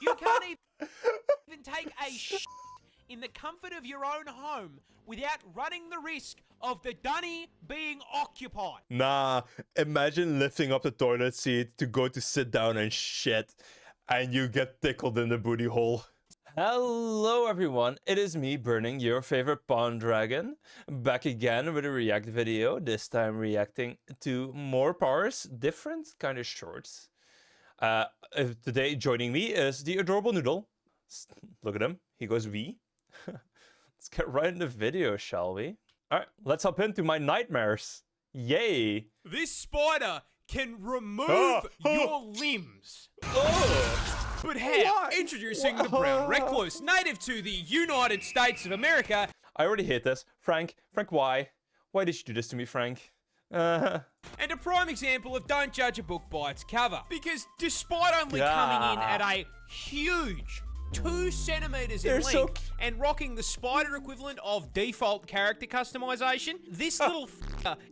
You can't even take a shit in the comfort of your own home without running the risk of the dunny being occupied. Nah, imagine lifting up the toilet seat to go to sit down and shit, and you get tickled in the booty hole. Hello everyone, it is me, Burning, your favorite Pond Dragon, back again with a react video, this time reacting to MoreParz, different kind of shorts. Today joining me is the adorable Noodle. Look at him, he goes V. Let's get right in the video, shall we? Alright, let's hop into my nightmares. Yay! This spider can remove your limbs. But how? What? Introducing the brown recluse, native to the United States of America. I already hate this. Frank, why? Why did you do this to me, Frank? And a prime example of don't judge a book by its cover. Because despite only coming in at a huge 2 centimeters in length and rocking the spider equivalent of default character customization, this little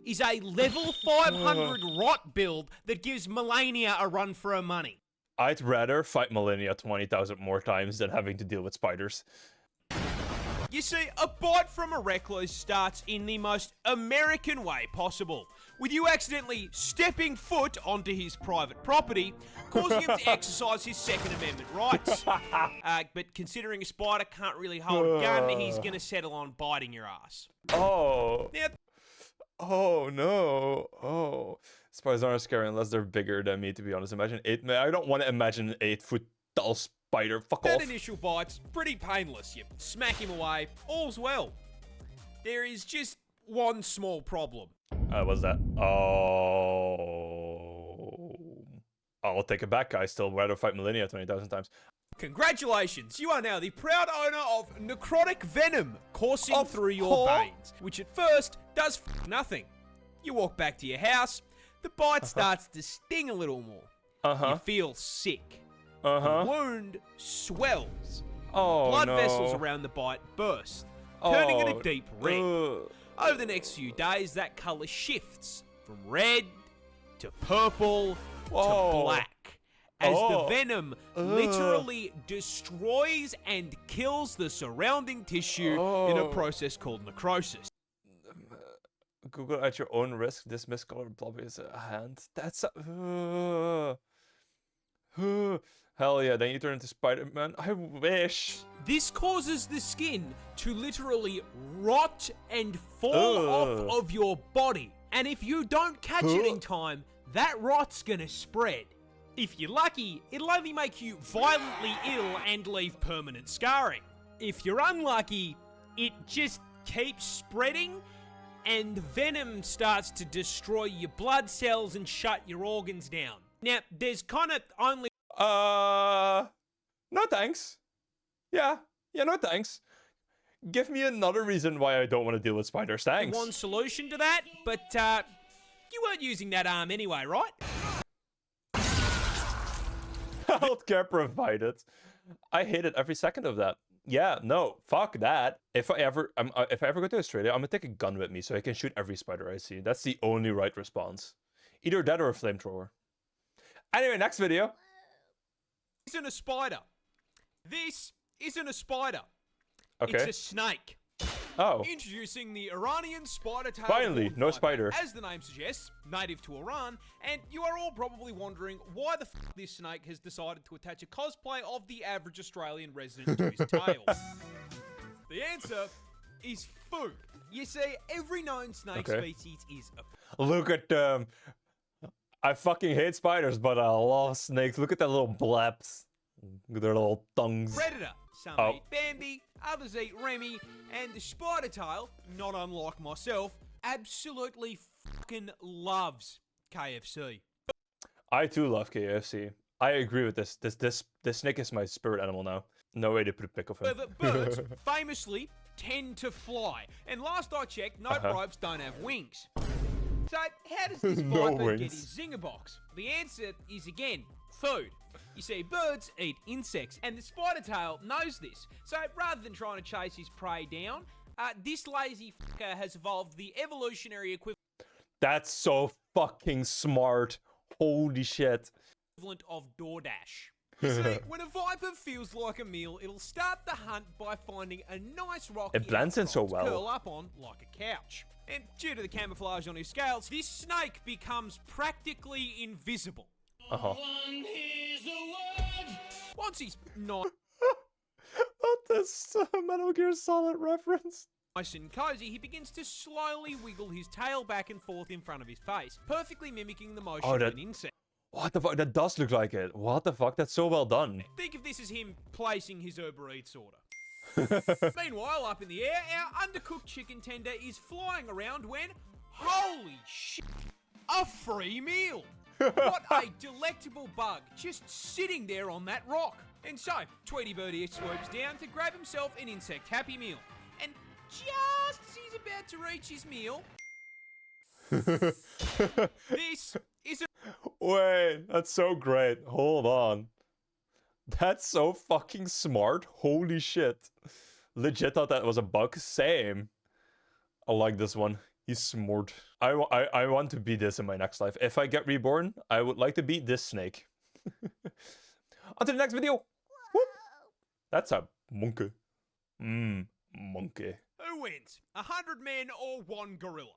is a level 500 rot build that gives Melania a run for her money. I'd rather fight Millennia 20,000 more times than having to deal with spiders. You see, a bite from a recluse starts in the most American way possible, with you accidentally stepping foot onto his private property, causing him to exercise his Second Amendment rights. But considering a spider can't really hold a gun, he's gonna settle on biting your ass. Oh. Now, oh no. Oh. Spiders aren't scary unless they're bigger than me, to be honest. Imagine 8. I don't want to imagine an 8-foot tall spider. Fuck that off. initial bite's pretty painless. You smack him away, all's well. There is just one small problem. What's that? Oh. I'll take it back, guys. Still rather fight Millennia 20,000 times. Congratulations, you are now the proud owner of necrotic venom coursing through your veins, which at first does nothing. You walk back to your house, the bite starts to sting a little more. You feel sick. The wound swells. Blood vessels around the bite burst, turning it a deep red. Over the next few days, that color shifts from red to purple to black, as the venom literally destroys and kills the surrounding tissue in a process called necrosis. Google at your own risk. This miscolored blob is a hand. That's a... Hell yeah, then you turn into Spider-Man. I wish. This causes the skin to literally rot and fall off of your body. And if you don't catch it in time, that rot's gonna spread. If you're lucky, it'll only make you violently ill and leave permanent scarring. If you're unlucky, it just keeps spreading and venom starts to destroy your blood cells and shut your organs down. Now, there's kind of only... No thanks. Yeah, no thanks. Give me another reason why I don't want to deal with spiders, thanks. one solution to that, but you weren't using that arm anyway, right? Healthcare provided. I hated every second of that. Yeah, no, fuck that. If I ever go to Australia, I'm gonna take a gun with me so I can shoot every spider I see. That's the only right response. Either that or a flamethrower. Anyway, next video. This isn't a spider. This isn't a spider. Okay. It's a snake. Oh. Introducing the Iranian spider-tailed Finally, no spider. As the name suggests, native to Iran, and you are all probably wondering why the f this snake has decided to attach a cosplay of the average Australian resident to his tail. The answer is food. You see, every known snake species is a... Look at them. I fucking hate spiders, but I love snakes. Look at their little blabs. Look at their little tongues. Predator. Some eat Bambi, others eat Remy, and the spider tail, not unlike myself, absolutely fucking loves KFC. I too love KFC. I agree with this. This snake is my spirit animal now. No way to put a pic of him. However, birds famously tend to fly, and last I checked, ropes don't have wings. So how does this viper get his zinger box? The answer is again, food. You see, birds eat insects, and the spider tail knows this. So rather than trying to chase his prey down, this lazy fucker has evolved the evolutionary equivalent. That's so fucking smart. Holy shit. Of DoorDash. You see, when a viper feels like a meal, it'll start the hunt by finding a nice rocky It blends in so outcrop to curl well. up on like a couch. And due to the camouflage on his scales, this snake becomes practically invisible. Uh-huh. Once he's not Oh, this Metal Gear Solid reference. nice and cozy, he begins to slowly wiggle his tail back and forth in front of his face, perfectly mimicking the motion of an insect. What the fuck? That does look like it. What the fuck? That's so well done. Think of this as him placing his Uber Eats order. Meanwhile, up in the air, our undercooked chicken tender is flying around when, holy shit, a free meal! What a delectable bug, just sitting there on that rock. And so, Tweety Birdie swoops down to grab himself an insect Happy Meal. And just as he's about to reach his meal, this is a... Wait, that's so great. Hold on. That's so fucking smart. Holy shit. Legit thought that was a bug. Same. I like this one. He's smart. I want to be this in my next life. If I get reborn, I would like to be this snake. On to the next video. Whoop. That's a monkey. Monkey. Who wins? 100 men or 1 gorilla?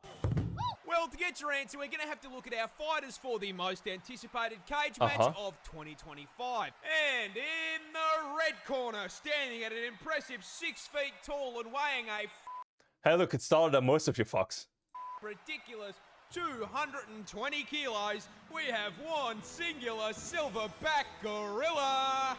Well, to get your answer, we're going to have to look at our fighters for the most anticipated cage match of 2025. And in the red corner, standing at an impressive 6 feet tall and weighing a Hey, look, it's taller than most of you fucks. ridiculous 220 kilos, we have one singular silverback gorilla.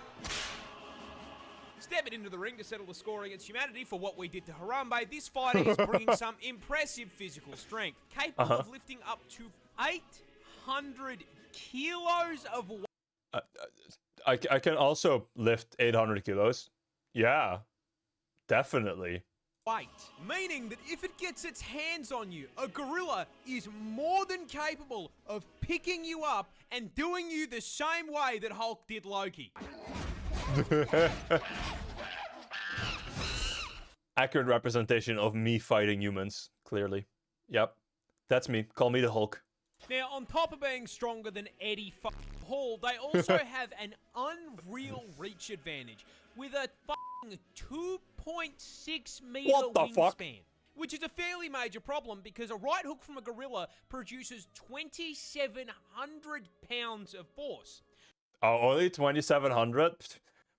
Stepping into the ring to settle the score against humanity for what we did to Harambe, this fighter is bringing some impressive physical strength, capable of lifting up to 800 kilos of weight. I can also lift 800 kilos. Yeah, definitely. Meaning that if it gets its hands on you, a gorilla is more than capable of picking you up and doing you the same way that Hulk did Loki. Accurate representation of me fighting humans, clearly. Yep, that's me. Call me the Hulk. Now, on top of being stronger than Eddie Hall, they also have an unreal reach advantage with a 2.6 meter wingspan. Which is a fairly major problem because a right hook from a gorilla produces 2,700 pounds of force. Oh, only 2,700?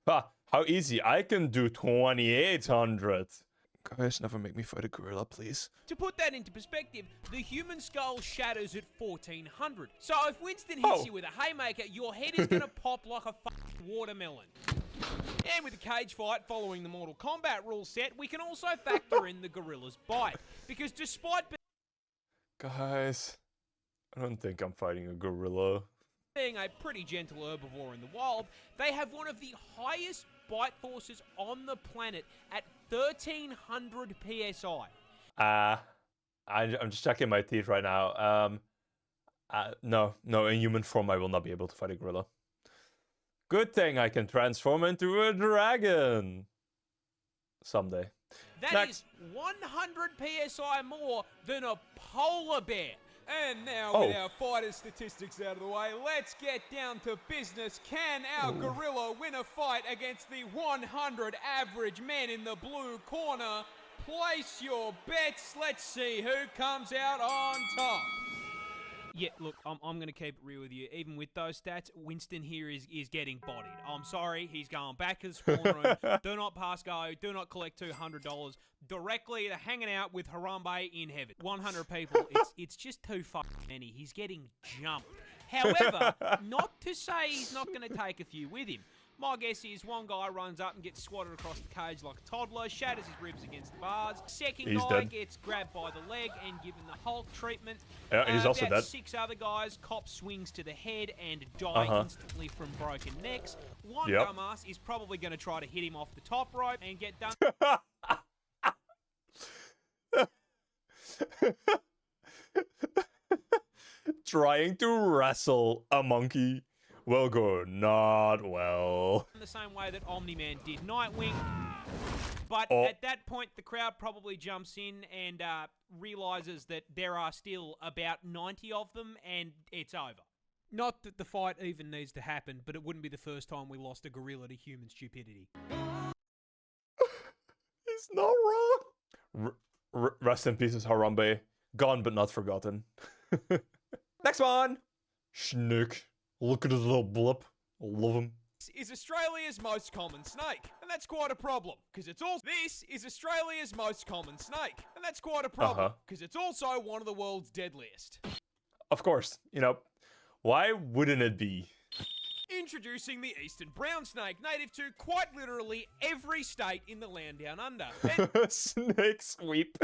How easy. I can do 2,800. Guys, never make me fight a gorilla, please. To put that into perspective, the human skull shatters at 1,400. So if Winston hits you with a haymaker, your head is going to pop like a watermelon. And with the cage fight following the Mortal Kombat rule set, we can also factor in the gorilla's bite. Because despite Guys, I don't think I'm fighting a gorilla. being a pretty gentle herbivore in the wild, they have one of the highest bite forces on the planet at 1,300 PSI. I'm just checking my teeth right now. No, in human form I will not be able to fight a gorilla. Good thing I can transform into a dragon. Someday. That is 100 PSI more than a polar bear. And now, with our fighter statistics out of the way, let's get down to business. Can our gorilla win a fight against the 100 average men in the blue corner? Place your bets. Let's see who comes out on top. Yeah, look, I'm going to keep it real with you. Even with those stats, Winston here is getting bodied. I'm sorry, he's going back to the spawn room. Do not pass go. Do not collect $200. Directly to hanging out with Harambe in heaven. 100 people, it's just too fucking many. He's getting jumped. However, not to say he's not going to take a few with him. My guess is one guy runs up and gets swatted across the cage like a toddler, shatters his ribs against the bars. Second guy gets grabbed by the leg and given the Hulk treatment. Yeah, he's also dead. 6 other guys, cop swings to the head and die instantly from broken necks. One dumbass is probably going to try to hit him off the top rope and get done. Trying to wrestle a monkey will go not well. In the same way that Omni-Man did Nightwing. But at that point, the crowd probably jumps in and realizes that there are still about 90 of them and it's over. Not that the fight even needs to happen, but it wouldn't be the first time we lost a gorilla to human stupidity. He's not wrong. Rest in pieces, Harambe. Gone but not forgotten. Next one. Snake. Look at his little blip. I love him. This is Australia's most common snake, and that's quite a problem, because it's also— This is Australia's most common snake, and that's quite a problem, because it's also one of the world's deadliest. Of course, you know, why wouldn't it be? Introducing the eastern brown snake, native to quite literally every state in the land down under. And Snake sweep.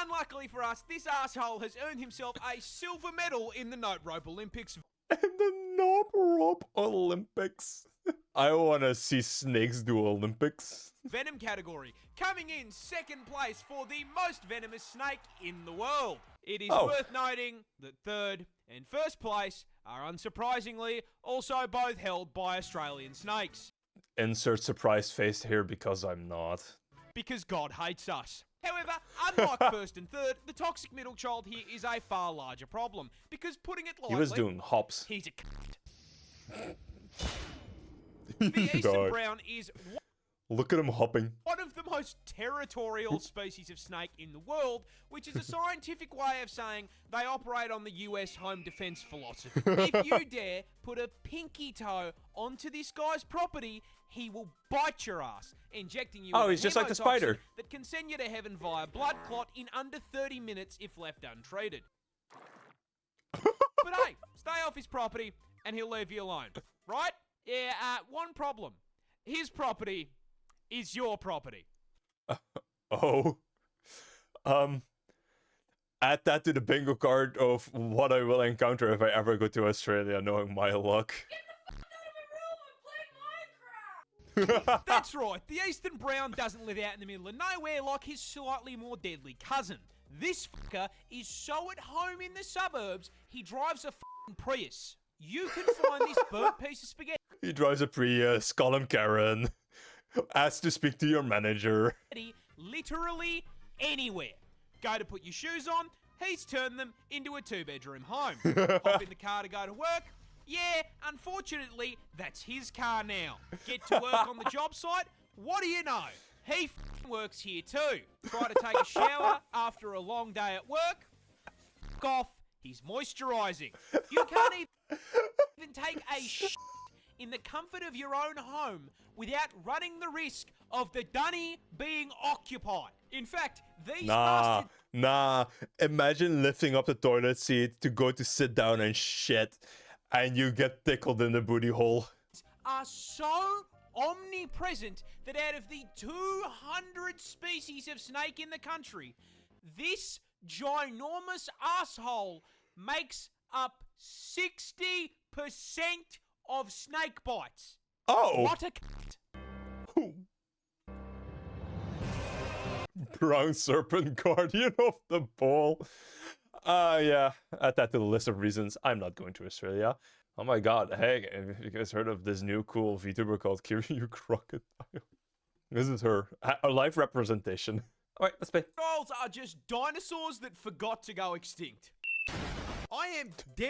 unluckily for us, this asshole has earned himself a silver medal in the Note Rope Olympics. And the Knob Rope Olympics. I want to see snakes do Olympics. Venom category, coming in second place for the most venomous snake in the world. It is worth noting that third and first place are unsurprisingly also both held by Australian snakes. Insert surprise face here because I'm not. Because God hates us. However, unlike first and third, the toxic middle child here is a far larger problem. Because putting it lightly, He was doing hops. he's a cunt. The eastern brown is Look at him hopping. one of the most territorial species of snake in the world, which is a scientific way of saying they operate on the US home defense philosophy. If you dare put a pinky toe onto this guy's property, he will bite your ass, injecting you with a he's just like the spider. hemotoxin that can send you to heaven via blood clot in under 30 minutes if left untreated. But hey, stay off his property and he'll leave you alone, right? Yeah, one problem. His property is your property. Add that to the bingo card of what I will encounter if I ever go to Australia, knowing my luck. That's right, the eastern brown doesn't live out in the middle of nowhere like his slightly more deadly cousin. This fucker is so at home in the suburbs, he drives a f***ing Prius. You can find this burnt piece of spaghetti He drives a Prius, call him Karen. Ask to speak to your manager. literally anywhere. Go to put your shoes on, he's turned them into a 2-bedroom home. Hop in the car to go to work. Yeah, unfortunately, that's his car now. Get to work on the job site. What do you know? He f***ing works here too. Try to take a shower after a long day at work. F*** off. He's moisturising. You can't even take a shit in the comfort of your own home without running the risk of the dunny being occupied. In fact, these bastards Imagine lifting up the toilet seat to go to sit down and shit, and you get tickled in the booty hole. Are so omnipresent that out of the 200 species of snake in the country, this ginormous asshole makes up 60% of snake bites. Oh! What a cunt. Brown serpent guardian of the ball. Yeah, add that to the list of reasons I'm not going to Australia. Oh my god, hey, have you guys heard of this new cool VTuber called Kiryu Crocodile? This is her. A live representation. Alright, let's play. Crocodiles are just dinosaurs that forgot to go extinct. I am dead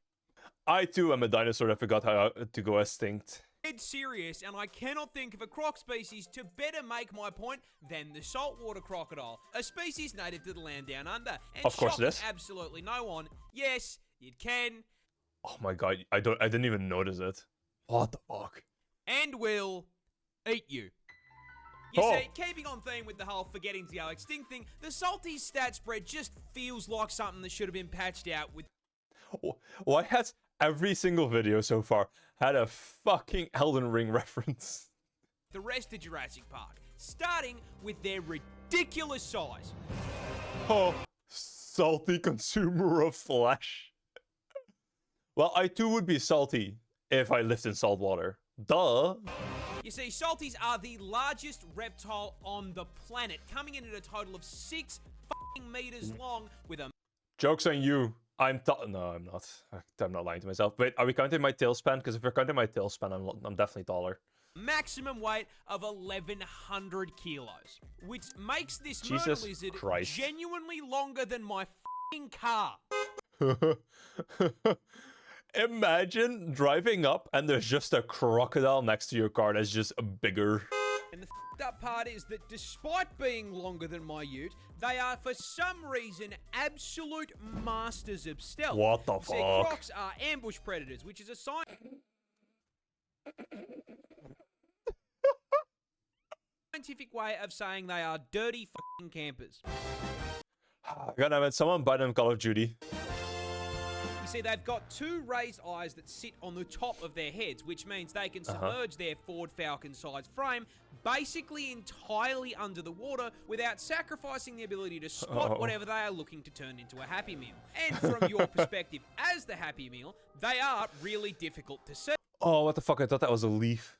I too am a dinosaur that forgot how to go extinct. serious, and I cannot think of a croc species to better make my point than the saltwater crocodile, a species native to the land down under. And of course it is. Absolutely no one. Yes, it can. Oh my god, I didn't even notice it. What the fuck? And will eat you. You see, keeping on theme with the whole forgetting to go extinct thing, the salty stat spread just feels like something that should have been patched out with. Why has every single video so far had a fucking Elden Ring reference? The rest of Jurassic Park, starting with their ridiculous size. Oh, salty consumer of flesh. Well, I too would be salty if I lived in salt water. Duh. You see, salties are the largest reptile on the planet, coming in at a total of 6 fucking meters long with a... Joke's on you. No, I'm not. I'm not lying to myself. Wait, are we counting my tail span? Because if we're counting my tail span, I'm definitely taller. maximum weight of 1,100 kilos, which makes this murder Jesus lizard Christ. genuinely longer than my fucking car. Imagine driving up and there's just a crocodile next to your car that's just bigger. And the f***ed up part is that despite being longer than my ute, they are for some reason absolute masters of stealth. What the See, fuck? crocs are ambush predators, which is a scientific way of saying they are dirty f***ing campers. God damn it, someone buy them Call of Duty. You see, they've got two raised eyes that sit on the top of their heads, which means they can submerge their Ford Falcon-sized frame basically entirely under the water without sacrificing the ability to spot whatever they are looking to turn into a Happy Meal. And from your perspective as the Happy Meal, they are really difficult to see. Oh, what the fuck? I thought that was a leaf.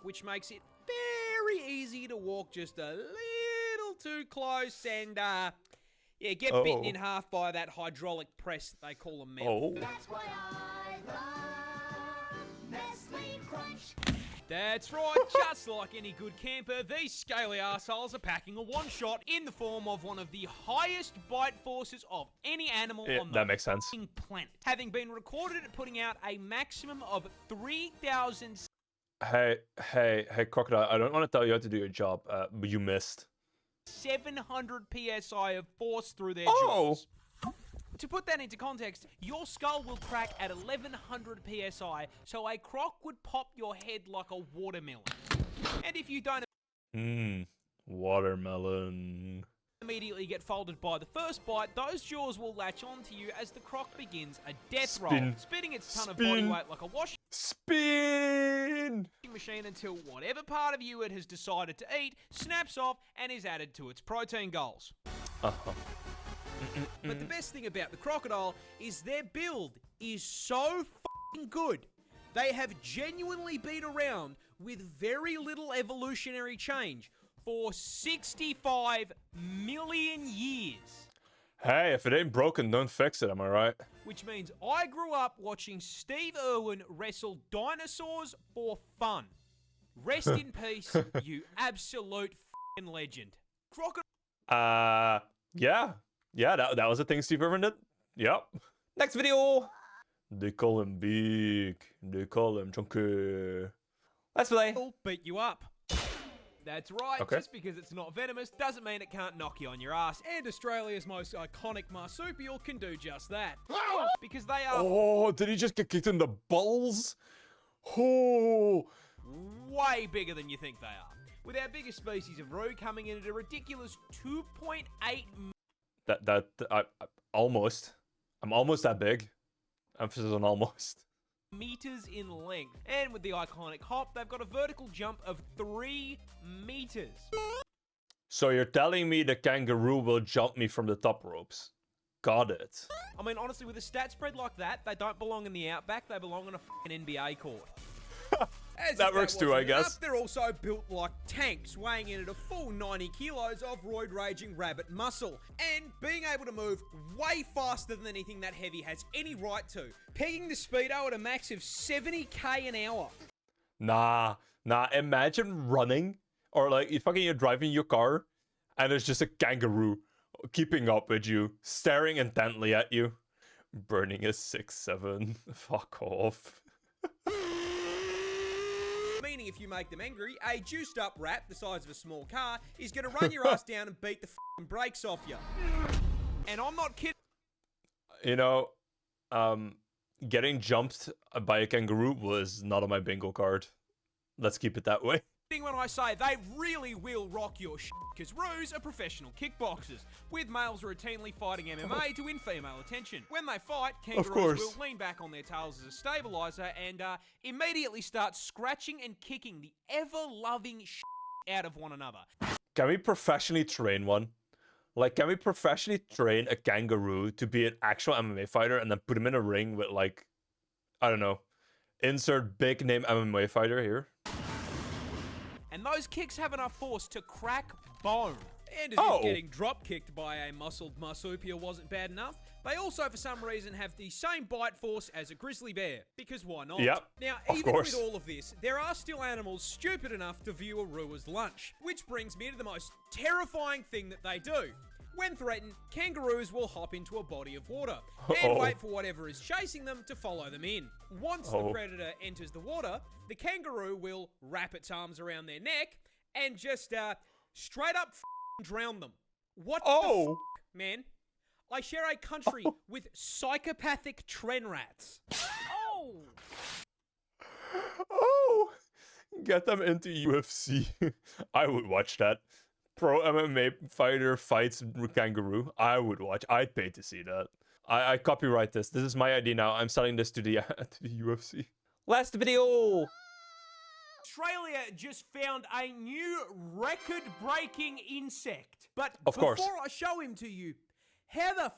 Which makes it very easy to walk just a little too close and, yeah, get bitten in half by that hydraulic press that they call a mouth. Oh. That's why I love Nestle Crunch. That's right, just like any good camper, these scaly arseholes are packing a one-shot in the form of one of the highest bite forces of any animal on the makes sense. planet, having been recorded at putting out a maximum of 3,000... Hey, crocodile, I don't want to tell you how to do your job, but you missed. 700 psi of force through their jaws. To put that into context, your skull will crack at 1100 psi, so a croc would pop your head like a watermelon. And if you don't Watermelon. immediately get folded by the first bite, those jaws will latch onto you as the croc begins a death Spin. roll, spinning its ton of body weight like a washing Spin! machine until whatever part of you it has decided to eat snaps off and is added to its protein goals. But the best thing about the crocodile is their build is so f***ing good. They have genuinely been around with very little evolutionary change for 65 million years. Hey, if it ain't broken, don't fix it, am I right? Which means I grew up watching Steve Irwin wrestle dinosaurs for fun. Rest in peace, you absolute f***ing legend. Crocodile. Yeah, that was a thing Steve Irwin did. Yep. Next video. They call him big. They call him chunky. Let's play. Will beat you up. That's right, Okay. just because it's not venomous doesn't mean it can't knock you on your ass. And Australia's most iconic marsupial can do just that. Because they are Oh, did he just get kicked in the balls? Oh. way bigger than you think they are. With our biggest species of roo coming in at a ridiculous 2.8 almost. I'm almost that big. Emphasis on almost. meters in length. And with the iconic hop, they've got a vertical jump of 3 meters. So you're telling me the kangaroo will jump me from the top ropes? Got it. I mean, honestly, with a stat spread like that, they don't belong in the outback, they belong on a f***ing NBA court. As That if works too, I wasn't enough, guess. They're also built like tanks, weighing in at a full 90 kilos of roid-raging rabbit muscle, and being able to move way faster than anything that heavy has any right to, pegging the speedo at a max of 70k an hour. Nah. Imagine running, or like you're driving your car, and there's just a kangaroo keeping up with you, staring intently at you, burning a 6-7. Fuck off. Meaning if you make them angry, a juiced up rat the size of a small car is going to run your ass down and beat the f***ing brakes off you. And I'm not kidding. You know, getting jumped by a kangaroo was not on my bingo card. Let's keep it that way. When I say they really will rock your shit, because roos are professional kickboxers, with males routinely fighting MMA to win female attention. When they fight, kangaroos will lean back on their tails as a stabilizer and immediately start scratching and kicking the ever-loving shit out of one another. Can we professionally train one? Like, can we professionally train a kangaroo to be an actual MMA fighter and then put him in a ring with, like, I don't know, insert big name MMA fighter here? And those kicks have enough force to crack bone. And as if getting drop kicked by a muscled marsupial wasn't bad enough, they also for some reason have the same bite force as a grizzly bear. Because why not? Yep, Now, of even course. with all of this, there are still animals stupid enough to view a roo as lunch. Which brings me to the most terrifying thing that they do, When threatened, kangaroos will hop into a body of water and wait for whatever is chasing them to follow them in. Once the predator enters the water, the kangaroo will wrap its arms around their neck and just straight up drown them. What the f, man? I share a country with psychopathic tren rats. Oh! Get them into UFC. I would watch that. Pro MMA fighter fights kangaroo. I would watch. I'd pay to see that. I copyright this. This is my idea now. I'm selling this to the to the UFC. Last video. Australia just found a new record-breaking insect. But Of course. before I show him to you, how the f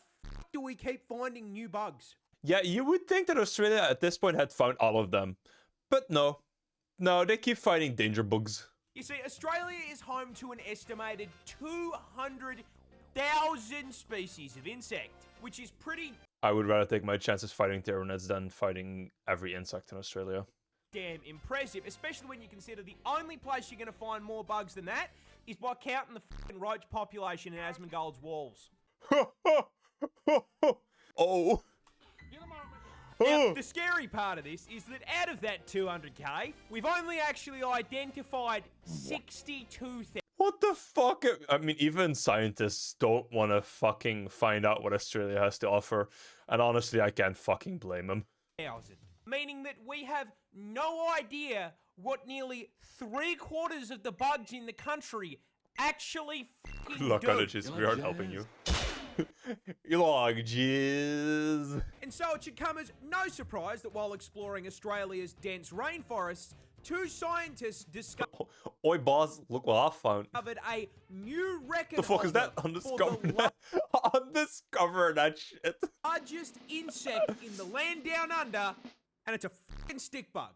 do we keep finding new bugs? Yeah, you would think that Australia at this point had found all of them. But no. No, they keep finding danger bugs. You see, Australia is home to an estimated 200,000 species of insect, which is pretty I would rather take my chances fighting terrorists than fighting every insect in Australia. damn impressive, especially when you consider the only place you're going to find more bugs than that is by counting the f***ing roach population in Asmongold's walls. Oh. Now, the scary part of this is that out of that 200k, we've only actually identified 62,000. What the fuck? I mean, even scientists don't want to fucking find out what Australia has to offer. And honestly, I can't fucking blame them. Meaning that we have no idea what nearly 3/4 of the bugs in the country actually fucking Look, do. allergies, we aren't helping you. Jizz. And so it should come as no surprise that while exploring Australia's dense rainforests, two scientists discovered Oi, boss, look what I found. a new record The fuck is that? holder for Undiscovered. the Undiscover that shit. largest insect in the land down under, and it's a fucking stick bug.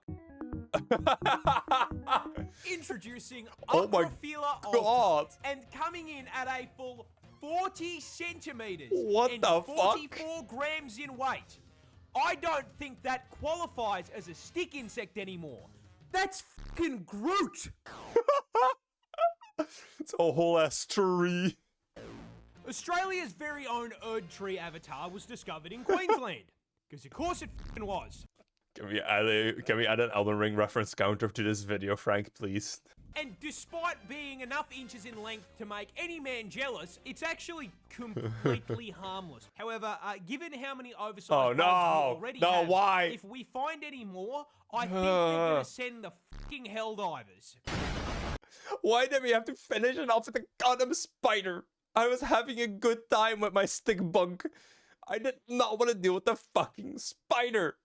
Introducing Oh my Acrophila God. and coming in at a full 40 centimeters What and the fuck? 44 grams in weight. I don't think that qualifies as a stick insect anymore. That's fucking Groot. It's a whole ass tree. Australia's very own Erd tree avatar was discovered in Queensland. Because of course it fucking was. Can we add an Elden Ring reference counter to this video, Frank, please? And despite being enough inches in length to make any man jealous, it's actually completely harmless. However, given how many oversized bugs we already have, why? if we find any more, I think they're gonna send the fucking Helldivers. Why did we have to finish it off with a goddamn spider? I was having a good time with my stick bug. I did not want to deal with the fucking spider.